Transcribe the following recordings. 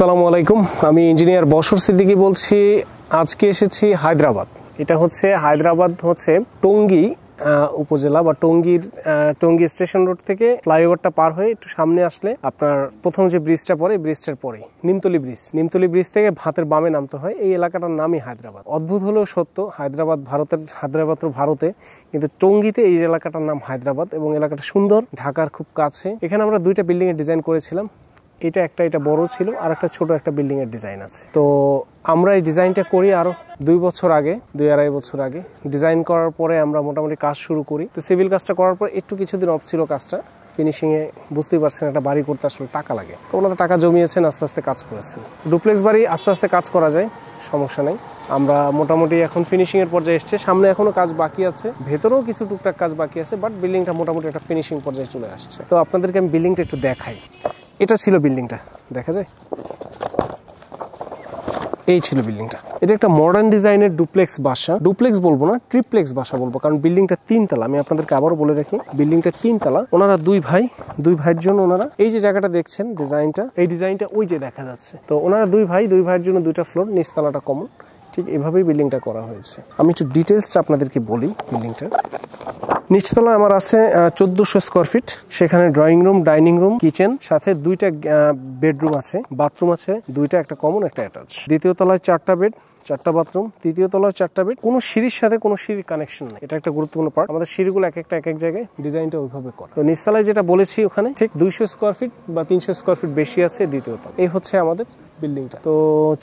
আসসালামু আলাইকুম, আমি ইঞ্জিনিয়ার বশর সিদ্দিকী বলছি। আজকে এসেছি হায়দ্রাবাদ। এটা হচ্ছে হায়দ্রাবাদ হচ্ছে টঙ্গী উপজেলা বা টঙ্গী স্টেশন রোড থেকে ফ্লাইওভারটা পার হয়ে একটু সামনে আসলে আপনার প্রথম যে ব্রিজটা পড়ে, ব্রিজটার পরে নিমতলি ব্রিজ থেকে ভাতের বামে নামতে হয়। এই এলাকাটার নামই হায়দ্রাবাদ। অদ্ভুত হলেও সত্য, হায়দ্রাবাদ তো ভারতে, কিন্তু টঙ্গীতে এই এলাকাটার নাম হায়দ্রাবাদ এবং এলাকাটা সুন্দর, ঢাকার খুব কাছে। এখানে আমরা দুইটা বিল্ডিং এর ডিজাইন করেছিলাম। এটা বড় ছিল আর একটা ছোট একটা বিল্ডিং এর ডিজাইন আছে। তো আমরা এই ডিজাইনটা করি আরো 2-2.5 বছর আগে। ডিজাইন করার পরে আমরা মোটামুটি কাজ শুরু করি। তো সিভিল কাজটা করার পর একটু কিছুদিন অফ ছিল কাজটা। ফিনিশিং এ বুঝতেই পারছেন, একটা বাড়ি করতে আসলে টাকা লাগে। তো ওনারা টাকা জমিয়েছেন, আস্তে আস্তে কাজ করেছেন। ডুপ্লেক্স বাড়ি আস্তে আস্তে কাজ করা যায়, সমস্যা নেই। আমরা মোটামুটি এখন ফিনিশিং এর পর্যায়ে এসছে। সামনে এখনো কাজ বাকি আছে, ভেতরেও কিছু টুকটাক কাজ বাকি আছে, বাট বিল্ডিংটা মোটামুটি একটা ফিনিশিং পর্যায়ে চলে আসছে। তো আপনাদেরকে আমি বিল্ডিংটা একটু দেখাই। এটা ছিল বিল্ডিংটা, দেখা যায়, এই ছিল বিল্ডিংটা। এটা একটা মডার্ন ডিজাইনের ডুপ্লেক্স বাসা। ডুপ্লেক্স বলবো না, ট্রিপ্লেক্স বাসা বলবো, কারণ বিল্ডিংটা 3 তলা। আমি আপনাদেরকে আবারও বলে রাখি, বিল্ডিংটা 3 তলা। ওনারা দুই ভাইয়ের জন্য ওনারা এই যে জায়গাটা দেখছেন, এই ডিজাইনটা ওই যে দেখা যাচ্ছে। তো ওনারা দুই ভাইয়ের জন্য 2টা ফ্লোর, নিচতলাটা কমন। ঠিক এভাবেই বিল্ডিংটা করা হয়েছে। আমি একটু ডিটেলসটা আপনাদেরকে বলি। বিল্ডিংটা নিচতলায় আমার আছে 1400 স্কোয়ার ফিট। সেখানে drawing room, dining room, kitchen, সাথে 2টা বেডরুম আছে, বাথরুম আছে 2টা, একটা কমন একটা অ্যাটাচ। দ্বিতীয় তলায় 4টা বেড, 4টা বাথরুম। তৃতীয় তলায় 4টা বেড। কোনো সিঁড়ির সাথে কোনো সিঁড়ির কানেকশন নেই। এটা একটা গুরুত্বপূর্ণ পার্ট। আমাদের সিঁড়িগুলো এক এক জায়গায়, ডিজাইনটা ওইভাবে করা। তো নিচতলায় যেটা বলেছি ওখানে ঠিক 200 স্কোয়ার ফিট বা 300 স্কোয়ার ফিট বেশি আছে দ্বিতীয় তলা। এই হচ্ছে আমাদের বিল্ডিংটা। তো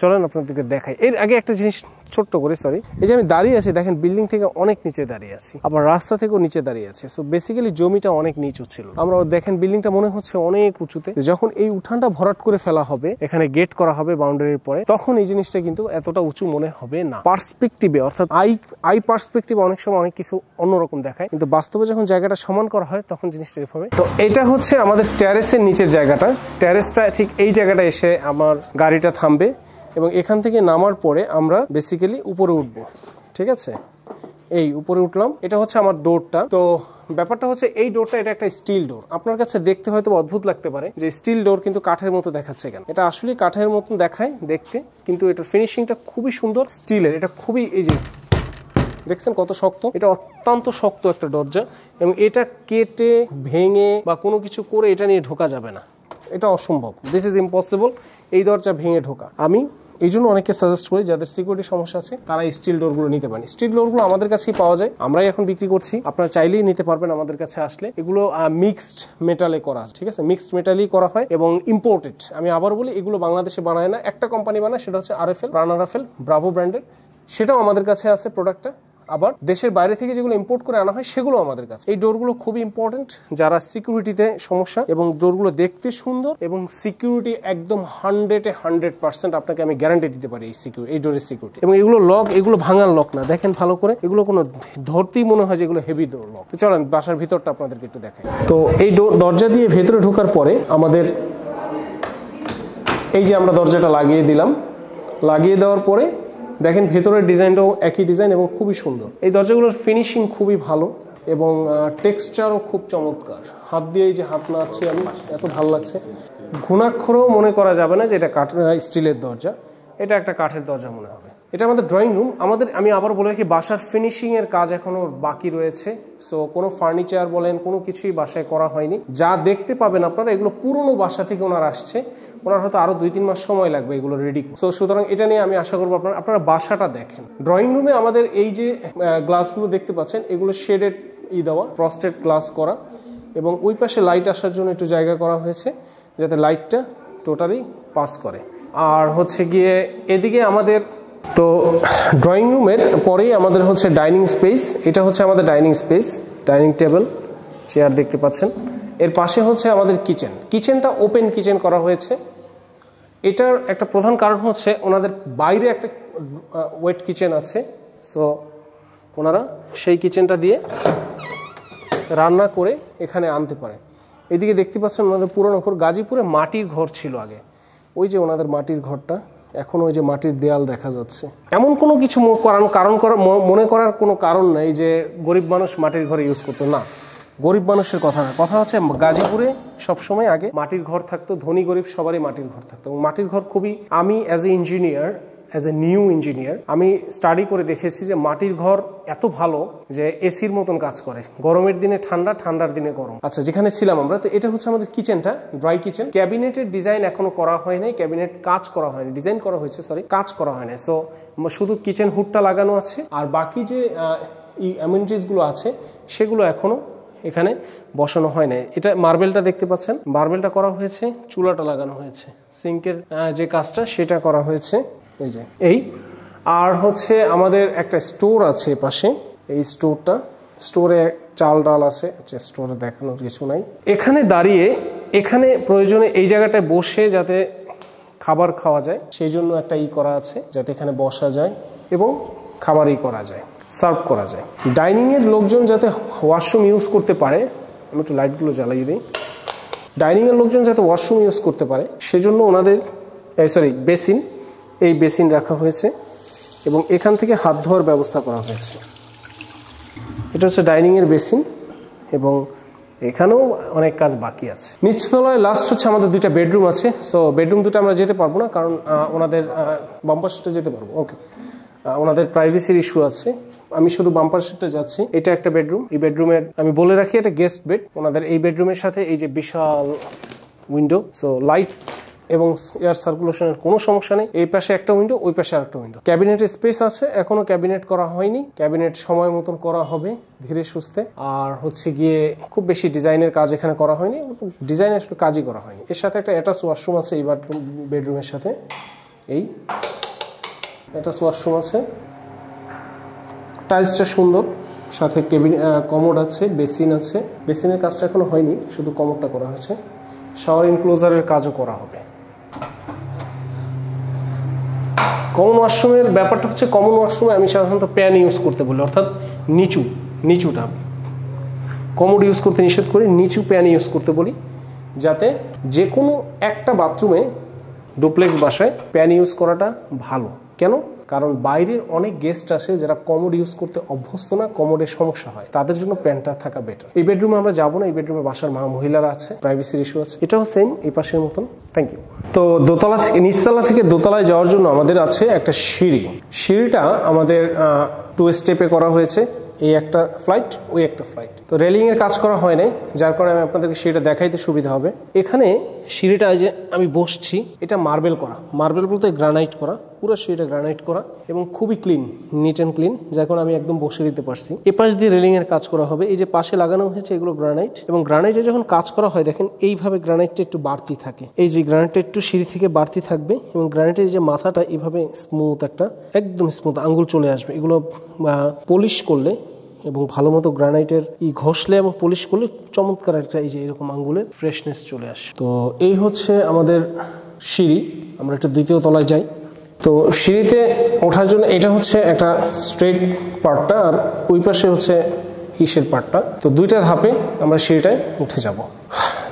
চলেন আপনাদেরকে দেখাই। এর আগে একটা জিনিস ছোট্ট করে, এই যে আমি দাঁড়িয়ে আছি, দেখেন বিল্ডিং থেকে অনেক নিচে দাঁড়িয়ে আছি, আবার রাস্তা থেকেও নিচে দাঁড়িয়ে আছে। সো বেসিক্যালি জমিটা অনেক নিচু ছিল। আমরা দেখেন বিল্ডিংটা মনে হচ্ছে অনেক উঁচুতে। যখন এই উঠানটা ভরাট করে ফেলা হবে, এখানে গেট করা হবে বাউন্ডারির পরে, তখন এই জিনিসটা কিন্তু এতটা উঁচু মনে হবে না। পার্সপেক্টিভে, অর্থাৎ আই পার্সপেক্টিভে অনেক সময় অনেক কিছু অন্যরকম দেখায়, কিন্তু বাস্তবে যখন জায়গাটা সমান করা হয় তখন জিনিসটা এভাবে। তো এটা হচ্ছে আমাদের ট্যারেসের নিচের জায়গাটা। ট্যারেসটা ঠিক এই জায়গাটা এসে আমার গাড়িটা থামবে এবং এখান থেকে নামার পরে আমরা বেসিক্যালি উপরে উঠবো। ঠিক আছে, এই উপরে উঠলাম। এটা হচ্ছে আমার ডোরটা। তো ব্যাপারটা হচ্ছে এই ডোরটা, এটা একটা স্টিল ডোর। আপনার কাছে দেখতে হয়তো অদ্ভুত লাগতে পারে যে স্টিল ডোর কিন্তু কাঠের মতো দেখাচ্ছে কেন। এটা আসলে কাঠের মতন দেখায় দেখতে, কিন্তু এটার ফিনিশিংটা খুবই সুন্দর, স্টিলের। এটা খুবই, এই যে দেখছেন কত শক্ত, এটা অত্যন্ত শক্ত একটা দরজা এবং এটা কেটে ভেঙে বা কোনো কিছু করে এটা নিয়ে ঢোকা যাবে না, এটা অসম্ভব। দিস ইজ ইম্পসিবল এই দরজা ভেঙে ঢোকা। আমি এই জন্য অনেকে সাজেস্ট করি যাদের সিকিউরিটি সমস্যা আছে তারা স্টিল ডোরগুলো নিতে পারেন। স্টিল ডোরগুলো আমাদের কাছেই পাওয়া যায়, আমরাই এখন বিক্রি করছি, আপনারা চাইলেই নিতে পারবেন আমাদের কাছে আসলে। এগুলো মিক্সড মেটালে করা, ঠিক আছে, মিক্সড মেটালই করা হয় এবং ইম্পোর্টেড। আমি আবার বলি, এগুলো বাংলাদেশে বানায় না, একটা কোম্পানি বানায়, সেটা হচ্ছে রানারাফেল ব্রাভো ব্র্যান্ডের। সেটাও আমাদের কাছে আছে প্রোডাক্টটা। আবার দেশের বাইরে থেকে যেগুলো ইম্পোর্ট করে আনা হয় সেগুলো আমাদের কাছে। এই ডোরগুলো খুবই ইম্পর্টেন্ট যারা সিকিউরিটিতে সমস্যা, এবং ডোরগুলো দেখতে সুন্দর এবং সিকিউরিটি একদম 100% আপনাকে আমি গ্যারান্টি দিতে পারি এই ডোরের সিকিউরিটি। এবং এগুলো লক, এগুলো ভাঙার লক না, দেখেন ভালো করে, এগুলো কোনো ধরতেই মনে হয় যে এগুলো হেভি ডোর লক। তো চলেন বাসার ভিতরটা আপনাদেরকে একটু দেখাই। তো এই দরজা দিয়ে ভেতরে ঢোকার পরে আমাদের এই যে আমরা দরজাটা লাগিয়ে দিলাম, লাগিয়ে দেওয়ার পরে দেখেন ভেতরের ডিজাইনটাও একই ডিজাইন এবং খুবই সুন্দর। এই দরজাগুলোর ফিনিশিং খুবই ভালো এবং টেক্সচারও খুব চমৎকার। হাত দিয়ে, এই যে হাত নাড়ছি আমি, এত ভালো লাগছে। ঘুণাক্ষরেও মনে করা যাবে না যে এটা স্টিলের দরজা, এটা একটা কাঠের দরজা মনে হবে। এটা আমাদের ড্রয়িং রুম। আমি আবার বলে রাখি, বাসার ফিনিশিং এর কাজ এখনো বাকি রয়েছে। সো কোনো ফার্নিচার বলেন, কোনো কিছুই বাসায় করা হয়নি। যা দেখতে পাবেন আপনারা, এগুলো পুরনো বাসা থেকে ওনারা আসছে, ওনার হয়তো আরো 2-3 মাস সময় লাগবে এগুলো রেডি। সো সুতরাং এটা নিয়ে আমি আশা করবো আপনারা বাসাটা দেখেন। ড্রয়িং রুমে আমাদের এই যে গ্লাসগুলো দেখতে পাচ্ছেন, এগুলো শেডেড দেওয়া, ফ্রস্টেড গ্লাস করা, এবং ওই পাশে লাইট আসার জন্য একটু জায়গা করা হয়েছে যাতে লাইটটা টোটালি পাস করে। আর হচ্ছে গিয়ে এদিকে আমাদের, তো ড্রয়িং রুমের পরেই আমাদের হচ্ছে ডাইনিং স্পেস। এটা হচ্ছে আমাদের dining space, dining table, chair দেখতে পাচ্ছেন। এর পাশে হচ্ছে আমাদের কিচেনটা ওপেন কিচেন করা হয়েছে। এটার একটা প্রধান কারণ হচ্ছে ওনাদের বাইরে একটা ওয়েট কিচেন আছে, সো ওনারা সেই কিচেনটা দিয়ে রান্না করে এখানে আনতে পারে। এদিকে দেখতে পাচ্ছেন ওনাদের পুরনো ঘর, গাজীপুরে মাটির ঘর ছিল আগে, ওই যে ওনাদের মাটির ঘরটা, এখন ওই যে মাটির দেয়াল দেখা যাচ্ছে। এমন কোনো কিছু মনে করার কোনো কারণ নাই যে গরিব মানুষ মাটির ঘরে ইউজ করতো না। গরিব মানুষের কথা না, কথা হচ্ছে গাজীপুরে সবসময় আগে মাটির ঘর থাকতো, ধনী গরিব সবারই মাটির ঘর থাকতো। এবং মাটির ঘর খুবই, আমি as a engineer, as a new engineer আমি স্টাডি করে দেখেছি যে মাটির ঘর এত ভালো যে এসির মতন কাজ করে, গরমের দিনে ঠান্ডা, ঠান্ডার দিনে গরম। আচ্ছা, যেখানে ছিলাম আমরা, তো এটা হচ্ছে আমাদের কিচেনটা, ড্রাই কিচেন। ক্যাবিনেটের ডিজাইন এখনো করা হয় নাই, ক্যাবিনেট কাজ করা হয়নি, ডিজাইন করা হয়েছে, সরি, কাজ করা হয় না। সো শুধু কিচেন হুডটা লাগানো আছে, আর বাকি যে অ্যামিনিটিসগুলো আছে সেগুলো এখনো এখানে বসানো হয় না। এটা মার্বেলটা দেখতে পাচ্ছেন, মার্বেলটা করা হয়েছে, চুলাটা লাগানো হয়েছে, সিঙ্কের যে কাজটা সেটা করা হয়েছে, এই যে এই। আর হচ্ছে আমাদের একটা স্টোর আছে পাশে, এই স্টোরটা, স্টোরে চাল ডাল আছে, স্টোরে দেখানোর কিছু নাই। এখানে দাঁড়িয়ে, এখানে প্রয়োজনে এই জায়গাটায় বসে যাতে খাবার খাওয়া যায় সেই জন্য একটা করা আছে, যাতে এখানে বসা যায় এবং খাবারই করা যায়, সার্ভ করা যায়। ডাইনিং এর লোকজন যাতে ওয়াশরুম ইউজ করতে পারে, আমি একটু লাইটগুলো জ্বালিয়ে দিই, ডাইনিং এর লোকজন যাতে ওয়াশরুম ইউজ করতে পারে সেজন্য ওনাদের বেসিন, এই বেসিন রাখা হয়েছে এবং এখান থেকে হাত ধোয়ার ব্যবস্থা করা হয়েছে। এটা হচ্ছে ডাইনিং এর বেসিন এবং এখানেও অনেক কাজ বাকি আছে। নিচতলায় লাস্ট হচ্ছে আমাদের দুইটা বেডরুম আছে। সো বেডরুম দুটো আমরা যেতে পারবো না, কারণ ওনাদের বাম্পার সেটে যেতে পারবো, ওকে, ওনাদের প্রাইভেসির ইস্যু আছে। আমি শুধু বাম্পার সেটে যাচ্ছি। এটা একটা বেডরুম, এই বেডরুমের আমি বলে রাখি এটা গেস্ট বেড। ওনাদের এই বেডরুমের সাথে এই যে বিশাল উইন্ডো, সো লাইট এবং এয়ার সার্কুলেশনের কোনো সমস্যা নেই। এই পাশে একটা উইন্ডো, ওই পাশে আরেকটা উইন্ডো। ক্যাবিনেটের স্পেস আছে, এখনো ক্যাবিনেট করা হয়নি, ক্যাবিনেট সময় মতন করা হবে ধীরে সুস্থে। আর হচ্ছে গিয়ে খুব বেশি ডিজাইনের কাজ এখানে করা হয়নি, ডিজাইন আসলে কাজই করা হয়নি। এর সাথে একটা অ্যাটাচ ওয়াশরুম আছে এই বেডরুমের সাথে, এই অ্যাটাচ ওয়াশরুম আছে, টাইলসটা সুন্দর, সাথে কমোড আছে, বেসিন আছে। বেসিনের কাজটা এখনো হয়নি, শুধু কমোডটা করা হয়েছে। শাওয়ার ইনক্লোজারের কাজও করা হবে। কমন ওয়াশরুমের ব্যাপারটা হচ্ছে, কমন ওয়াশরুমে আমি সাধারণত প্যান ইউজ করতে বলি, অর্থাৎ নিচুটা কমোড ইউজ করতে নিষেধ করি, নিচু প্যান ইউজ করতে বলি, যাতে যে কোনো একটা বাথরুমে ডুপ্লেক্স বাসায় প্যান ইউজ করাটা ভালো। কেন? কারণ বাইরের অনেক গেস্ট আসে যারা কমোড ইউজ করতে অভ্যস্ত না, কমোডের সমস্যা হয়, তাদের জন্য প্যানটা থাকা বেটার। এই বেডরুমে আমরা যাবো না, এই বেডরুমে বাসার মহিলারা আছে, প্রাইভেসির ইস্যু আছে। এটাও সেম এই পাশের মতন। Thank you. তো দোতলা থেকে, নিচতলা থেকে দোতলায় যাওয়ার জন্য আমাদের আছে একটা সিঁড়ি। সিঁড়িটা আমাদের 2 স্টেপে করা হয়েছে, এই একটা ফ্লাইট, ওই একটা ফ্লাইট। তো রেলিং এর কাজ করা হয় নাই, যার কারণে আমি আপনাদেরকে সিঁড়িটা দেখাইতে সুবিধা হবে। এখানে সিঁড়িটা যে আমি বসছি, এটা মার্বেল করা, মার্বেল বলতে গ্রানাইট করা, পুরো সিঁড়িটা গ্রানাইট করা এবং খুবই ক্লিন, নিট অ্যান্ড ক্লিন, যার কারণে আমি একদম বসে দিতে পারছি। এ পাশ দিয়ে রেলিং এর কাজ করা হবে, এই যে পাশে লাগানো হয়েছে এগুলো গ্রানাইট, এবং গ্রানাইটে যখন কাজ করা হয় দেখেন এইভাবে গ্রানাইটটা একটু বাড়তি থাকে, এই যে গ্রানাইটটা একটু সিঁড়ি থেকে বাড়তি থাকবে এবং গ্রানাইটের যে মাথাটা এইভাবে স্মুথ, একটা একদম স্মুথ, আঙ্গুল চলে আসবে। এগুলো পলিশ করলে এবং ভালো মতো গ্রানাইটের ঘষলে এবং পলিশ করলে চমৎকার একটা এই যে এরকম আঙ্গুলের ফ্রেশনেস চলে আসে। তো এই হচ্ছে আমাদের সিঁড়ি। আমরা একটু দ্বিতীয় তলায় যাই। তো সিঁড়িতে ওঠার জন্য এটা হচ্ছে একটা স্ট্রেট পার্টটা, আর ওই পাশে হচ্ছে ইসের পার্টটা। তো দুইটা ধাপে আমরা সিঁড়িটায় উঠে যাব।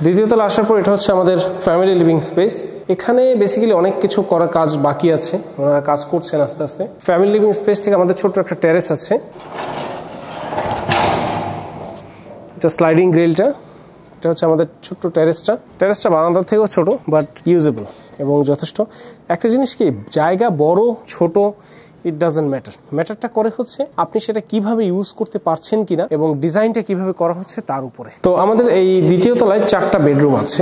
দ্বিতীয় তলা আসার পর এটা হচ্ছে আমাদের ফ্যামিলি লিভিং স্পেস। এখানে বেসিক্যালি অনেক কিছু করার কাজ বাকি আছে, ওনারা কাজ করছেন আস্তে আস্তে। ফ্যামিলি লিভিং স্পেস থেকে আমাদের ছোট্ট একটা টেরেস আছে, এটা স্লাইডিং গ্রিলটা, এটা হচ্ছে আমাদের ছোট্ট টেরেসটা বারান্দার থেকেও ছোট, বাট ইউজেবল এবং যথেষ্ট। একটা জিনিস কি, জায়গা বড় ছোট ইট ডাজন্ট ম্যাটার, ম্যাটারটা করে হচ্ছে আপনি সেটা কিভাবে ইউজ করতে পারছেন কিনা এবং ডিজাইনটা কিভাবে করা হচ্ছে তার উপরে। তো আমাদের এই দ্বিতীয় তলায় 4টা বেডরুম আছে।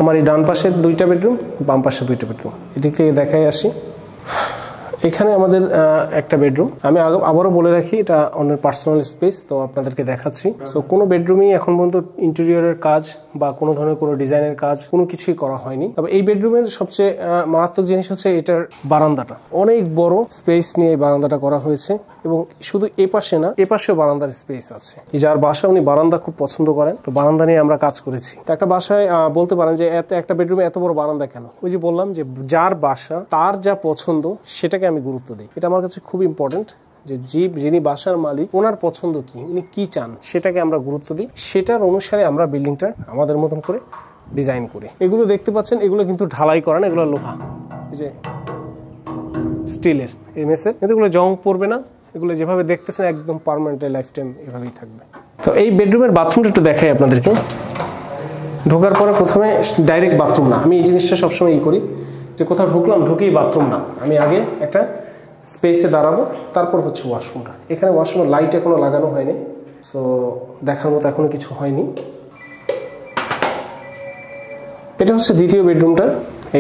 আমার এই ডান পাশে 2টা বেডরুম, বাম পাশে 2টা বেডরুম। এদিক থেকে দেখাই আসি। এখানে আমাদের একটা বেডরুম। আমি আবারও বলে রাখি এটা অন্যের পার্সোনাল স্পেস, তো আপনাদেরকে দেখাচ্ছি। সো কোনো বেডরুমই এখন পর্যন্ত ইন্টেরিয়রের কাজ বা কোনো ধরনের কোনো ডিজাইনের কাজ কোনো কিছুই করা হয়নি। তবে এই বেডরুমের সবচেয়ে মারাত্মক জিনিস হচ্ছে এটার বারান্দাটা, অনেক বড় স্পেস নিয়ে এই বারান্দাটা করা হয়েছে এবং শুধু এ পাশে না, এ পাশেও বারান্দার স্পেস আছে। যার বাসা উনি বারান্দা খুব পছন্দ করেন, তো বারান্দা নিয়ে আমরা কাজ করেছি। একটা বাসায় বলতে পারেন যে একটা বেডরুমে এত বড় বারান্দা কেন? ওই যে বললাম যে যার বাসা তার যা পছন্দ সেটাকে আমি গুরুত্ব দিই। এটা আমার কাছে খুব ইম্পর্টেন্ট যে যিনি বাসার মালিক ওনার পছন্দ কি, উনি কি চান সেটাকে আমরা গুরুত্ব দিই, সেটার অনুসারে আমরা বিল্ডিংটা আমাদের মতন করে ডিজাইন করি। এগুলো দেখতে পাচ্ছেন, এগুলো কিন্তু ঢালাই করা না, এগুলো লোহা, এই যে স্টিলের এমএস এর, এগুলো জং পড়বে না। এগুলো যেভাবে দেখতেছেন একদম পার্মানেন্ট, লাইফ টাইম এভাবেই থাকবে। তো এই বেডরুমের বাথরুমটা একটু দেখাই আপনাদেরকে। ঢোকার পরে প্রথমে ডাইরেক্ট বাথরুম না, আমি এই জিনিসটা সবসময় করি যে কোথাও ঢুকলাম ঢুকেই বাথরুম না, আমি আগে একটা স্পেসে দাঁড়াবো, তারপর হচ্ছে ওয়াশরুমটা। এখানে ওয়াশরুমের লাইট এখনো লাগানো হয়নি, সো দেখার মতো এখনো কিছু হয়নি। এটা হচ্ছে দ্বিতীয় বেডরুমটা,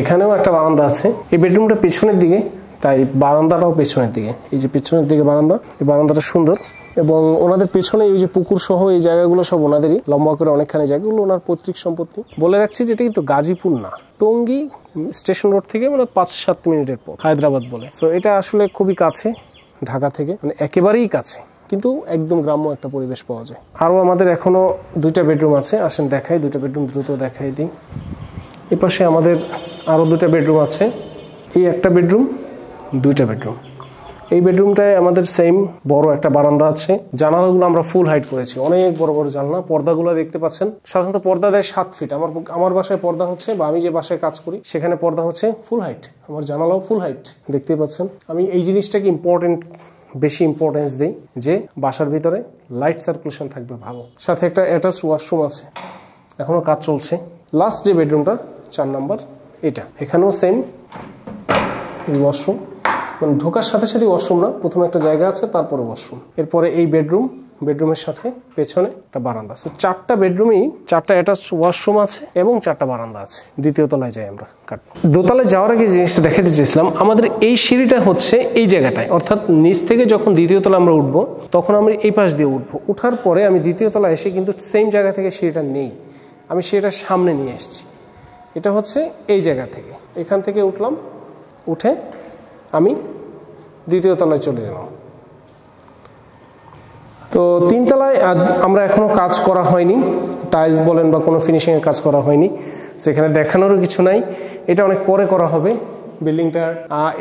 এখানেও একটা বারান্দা আছে। এই বেডরুমটা পেছনের দিকে, তাই বারান্দাটাও পেছনের দিকে। এই যে পেছনের দিকে বারান্দা, এই বারান্দাটা সুন্দর এবং ওনাদের পেছনে এই যে পুকুর সহ এই জায়গাগুলো সব ওনাদেরই, লম্বা করে অনেকখানি জায়গাগুলো ওনার পৈতৃক সম্পত্তি। বলে রাখছি যেটা কিন্তু গাজীপুর না, টঙ্গী স্টেশন রোড থেকে মানে 5-7 মিনিটের পর হায়দ্রাবাদ বলে। সো এটা আসলে খুবই কাছে ঢাকা থেকে, মানে একেবারেই কাছে, কিন্তু একদম গ্রাম্য একটা পরিবেশ পাওয়া যায়। আরও আমাদের এখনো 2টা বেডরুম আছে, আসেন দেখাই। 2টা বেডরুম দ্রুত দেখাই দিই। এ পাশে আমাদের আরও 2টা বেডরুম আছে। এই একটা বেডরুম, 2টা বেডরুম। এই বেডরুমটায় আমাদের সেম বড় একটা বারান্দা আছে। জানালাগুলো আমরা ফুল হাইট করেছি, অনেক বড় বড় জানলা। পর্দাগুলো দেখতে পাচ্ছেন, সাধারণত পর্দা দেয় 7 ফিট। আমার বাসায় পর্দা হচ্ছে, বা আমি যে বাসায় কাজ করি সেখানে পর্দা হচ্ছে ফুল হাইট। আমার জানালাও ফুল হাইট, দেখতেই পাচ্ছেন। আমি এই জিনিসটাকে বেশি ইম্পর্টেন্স দিই যে বাসার ভিতরে লাইট সার্কুলেশন থাকবে ভালো। সাথে একটা অ্যাটাচ ওয়াশরুম আছে, এখনো কাজ চলছে। লাস্ট যে বেডরুমটা 4 নাম্বার, এটা এখানেও সেম ওয়াশরুম, মানে ঢোকার সাথে সাথে ওয়াশরুম না, প্রথমে একটা জায়গা আছে তারপরে ওয়াশরুম। এরপরে এই বেডরুমের সাথে পেছনে একটা বারান্দা। সো 4টা বেডরুমেই 4টা অ্যাটাচ ওয়াশরুম আছে এবং 4টা বারান্দা আছে। দ্বিতীয় তলায় যাই আমরা। দোতলায় যাওয়ার আগে জিনিসটা দেখাতে চেয়েছিলাম, আমাদের এই সিঁড়িটা হচ্ছে এই জায়গাটায়, অর্থাৎ নিচ থেকে যখন দ্বিতীয় তলা আমরা উঠবো তখন আমরা এই পাশ দিয়ে উঠবো। উঠার পরে আমি দ্বিতীয় তলায় এসে কিন্তু সেম জায়গা থেকে সিঁড়িটা নেই, আমি সিঁড়িটা সামনে নিয়ে এসেছি। এটা হচ্ছে এই জায়গা থেকে, এখান থেকে উঠলাম, উঠে আমি দ্বিতীয় তলায় চলে গেলাম। তো 3 তলায় আমরা এখনো কাজ করা হয়নি, টাইলস বলেন বা কোনো ফিনিশিংয়ের কাজ করা হয়নি, সেখানে দেখানোরও কিছু নাই। এটা অনেক পরে করা হবে বিল্ডিংটার।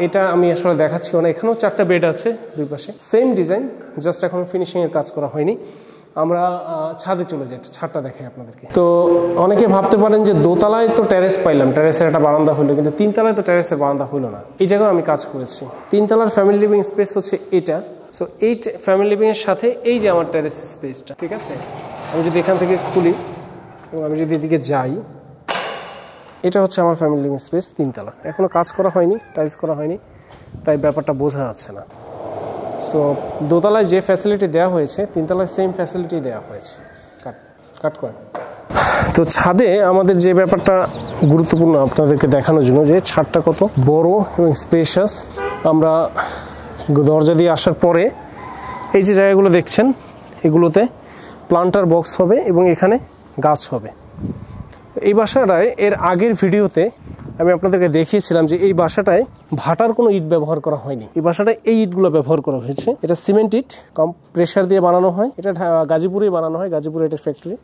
এটা আমি আসলে দেখাচ্ছি না। এখানেও 4টা বেড আছে, দুই পাশে সেম ডিজাইন, জাস্ট এখনো ফিনিশিংয়ের কাজ করা হয়নি। আমরা ছাদে চলে যাই, ছাদটা দেখাই আপনাদেরকে। তো অনেকে ভাবতে পারেন যে দোতলায় তো টেরেস পাইলাম, টেরেসের একটা বারান্দা হইলো, কিন্তু 3 তলায় তো টেরেসের বারান্দা হইলো না। এই জায়গায় আমি কাজ করেছি। 3 তলার ফ্যামিলি লিভিং স্পেস হচ্ছে এটা। সো এই ফ্যামিলি লিভিং এর সাথে এই যে আমার টেরেস স্পেসটা, ঠিক আছে। আমি যদি এখান থেকে খুলি এবং আমি যদি এদিকে যাই, এটা হচ্ছে আমার ফ্যামিলি লিভিং স্পেস 3 তলা। এখনো কাজ করা হয়নি, টাইলস করা হয়নি, তাই ব্যাপারটা বোঝা যাচ্ছে না। সো দোতলায় যে ফ্যাসিলিটি দেওয়া হয়েছে 3 তলায় সেম ফ্যাসিলিটি দেওয়া হয়েছে। কাট করেন। তো ছাদে আমাদের যে ব্যাপারটা গুরুত্বপূর্ণ আপনাদেরকে দেখানোর জন্য, যে ছাদটা কত বড় এবং স্পেশাস। আমরা দরজা দিয়ে আসার পরে এই যে জায়গাগুলো দেখছেন, এগুলোতে প্লান্টার বক্স হবে এবং এখানে গাছ হবে। এই বাসাটায় এর আগের ভিডিওতে আমি আপনাদেরকে দেখিয়েছিলাম যে এই বাসাটায় ভাটার কোনো ইট ব্যবহার করা হয়নি। এই বাসাটায় এই ইটগুলো ব্যবহার করা হয়েছে। এটা সিমেন্ট ইট, কম প্রেশার দিয়ে বানানো হয়। এটা গাজীপুরেই বানানো হয়, গাজীপুরে এটা ফ্যাক্টরি।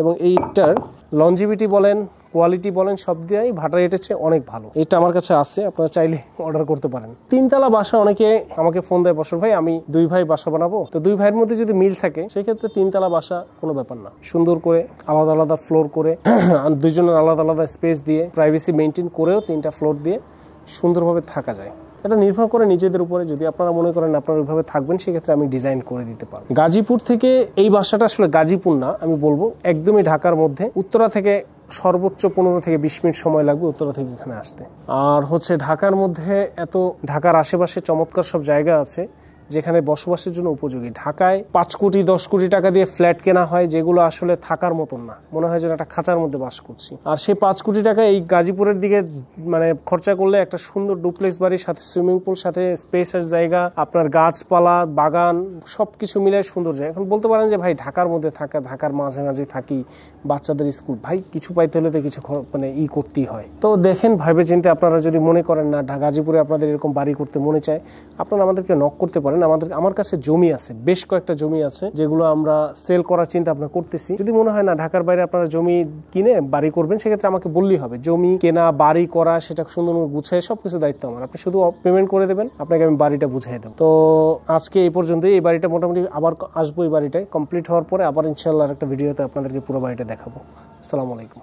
এবং এই ইটটার লঞ্জিভিটি বলেন, কোয়ালিটি বলেন, সব দিয়েই ভাটার ইটের চেয়ে অনেক ভালো। এটা আমার কাছে আছে, আপনারা চাইলে অর্ডার করতে পারেন। 3 তলা বাসা, অনেকে আমাকে ফোন দেয়, বসর ভাই আমি 2 ভাই বাসা বানাবো, তো 2 ভাইয়ের মধ্যে যদি মিল থাকে সেক্ষেত্রে 3 তলা বাসা কোনো ব্যাপার না। সুন্দর করে আলাদা আলাদা ফ্লোর করে, দুইজনের আলাদা আলাদা স্পেস দিয়ে, প্রাইভেসি মেনটেন করেও 3টা ফ্লোর দিয়ে সুন্দরভাবে থাকা যায়। এটা নির্ভর করে নিজেদের উপরে। যদি আপনারা মনে করেন আপনারা ওইভাবে থাকবেন, সেক্ষেত্রে আমি ডিজাইন করে দিতে পারবো। গাজীপুর থেকে এই বাসাটা আসলে গাজীপুর না, আমি বলবো একদমই ঢাকার মধ্যে। উত্তরা থেকে সর্বোচ্চ 15 থেকে 20 মিনিট সময় লাগবে উত্তরা থেকে এখানে আসতে। আর হচ্ছে ঢাকার মধ্যে ঢাকার আশেপাশে চমৎকার সব জায়গা আছে যেখানে বসবাসের জন্য উপযোগী। ঢাকায় 5 কোটি 10 কোটি টাকা দিয়ে ফ্ল্যাট কেনা হয়, যেগুলো আসলে থাকার মতন না, মনে হয় যেন একটা খাঁচার মধ্যে বাস করছি। আর সেই 5 কোটি টাকা এই গাজীপুরের দিকে মানে খরচা করলে একটা সুন্দর ডুপ্লেক্স বাড়ির সাথে সুইমিং পুল, সাথে স্পেসের জায়গা, আপনার গাছপালা, বাগান, সবকিছু মিলে সুন্দর জায়গা। এখন বলতে পারেন যে ভাই ঢাকার মধ্যে থাকা, ঢাকার মাঝামাঝি থাকি, বাচ্চাদের স্কুল, ভাই কিছু পাইতে হলে তো কিছু মানে করতেই হয়। তো দেখেন ভাইবে চিন্তে, আপনারা যদি মনে করেন না গাজীপুরে আপনাদের এরকম বাড়ি করতে মনে চায়, আপনারা আমাদেরকে নক করতে পারেন। আমার কাছে জমি আছে, বেশ কয়েকটা জমি আছে, যেগুলো আমরা সেল করার চিন্তা ভাবনা করতেছি। যদি মনে হয় না ঢাকার বাইরে আপনারা জমি কিনে বাড়ি করবেন, সেক্ষেত্রে আমাকে বললেই হবে। জমি কেনা, বাড়ি করা, সেটা সুন্দর গুছিয়ে সবকিছু দায়িত্ব আমার। আপনি শুধু পেমেন্ট করে দেবেন, আপনাকে আমি বাড়িটা বুঝিয়ে দেব। তো আজকে এই পর্যন্তই। এই বাড়িটা মোটামুটি আবার আসবো, এই বাড়িটায় কমপ্লিট হওয়ার পরে আবার ইনশাআল্লাহ একটা ভিডিওতে আপনাদেরকে পুরো বাড়িটা দেখাবো। আসসালামু আলাইকুম।